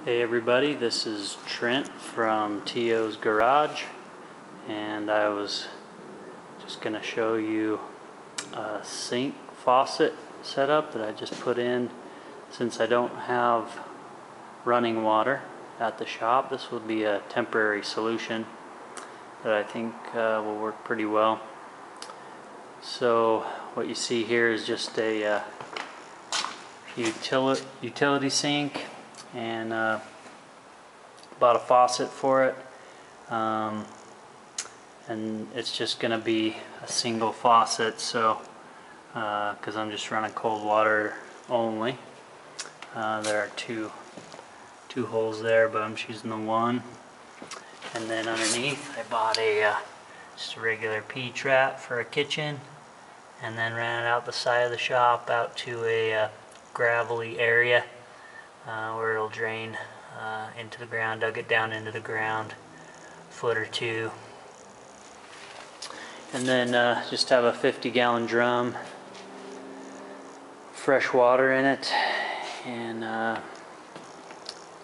Hey everybody, this is Trent from T.O.'s Garage, and I was just going to show you a sink faucet setup that I just put in. Since I don't have running water at the shop, this will be a temporary solution that I think will work pretty well. So what you see here is just a utility sink, and bought a faucet for it, and it's just going to be a single faucet, so because I'm just running cold water only. There are two holes there, but I'm choosing the one. And then underneath I bought just a regular P-trap for a kitchen, and then ran it out the side of the shop out to a gravelly area where it'll drain into the ground. Dug it down into the ground a foot or two, and then just have a 50-gallon drum, fresh water in it, and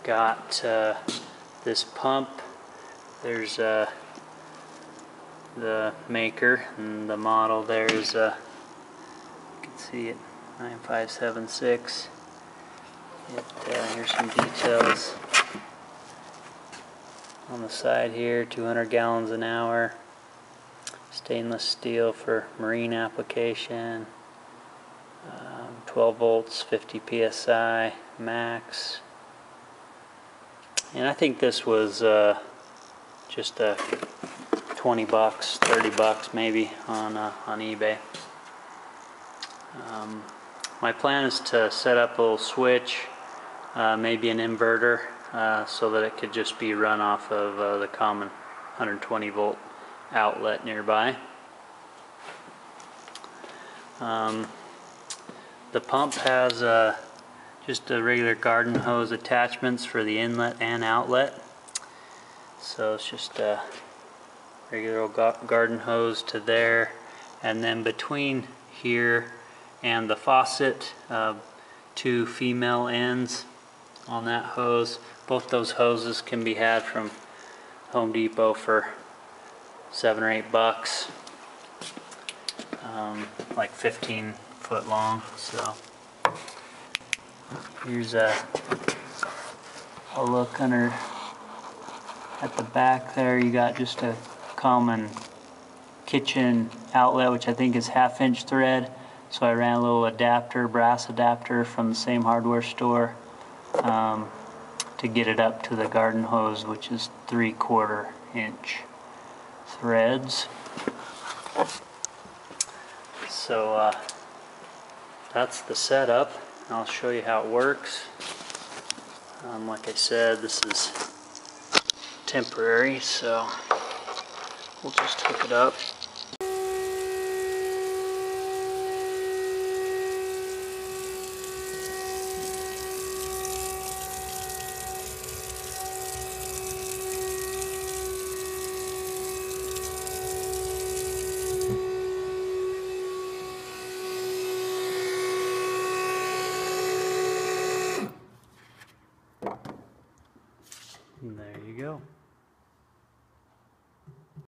got this pump. There's the maker, and the model there is you can see it, 9576. Here's some details on the side here. 200 gallons an hour, stainless steel for marine application, 12 volts, 50 psi max. And I think this was just a 20 bucks, 30 bucks maybe on eBay. My plan is to set up a little switch, maybe an inverter, so that it could just be run off of the common 120 volt outlet nearby. The pump has just a regular garden hose attachments for the inlet and outlet, so it's just a regular garden hose to there, and then between here and the faucet, two female ends on that hose. Both those hoses can be had from Home Depot for 7 or 8 bucks, like 15 foot long. So here's a look under at the back there. You got just a common kitchen outlet, which I think is 1/2-inch thread. So I ran a little adapter, brass adapter from the same hardware store, to get it up to the garden hose, which is 3/4 inch threads. So that's the setup. I'll show you how it works. Like I said, this is temporary, so we'll just hook it up.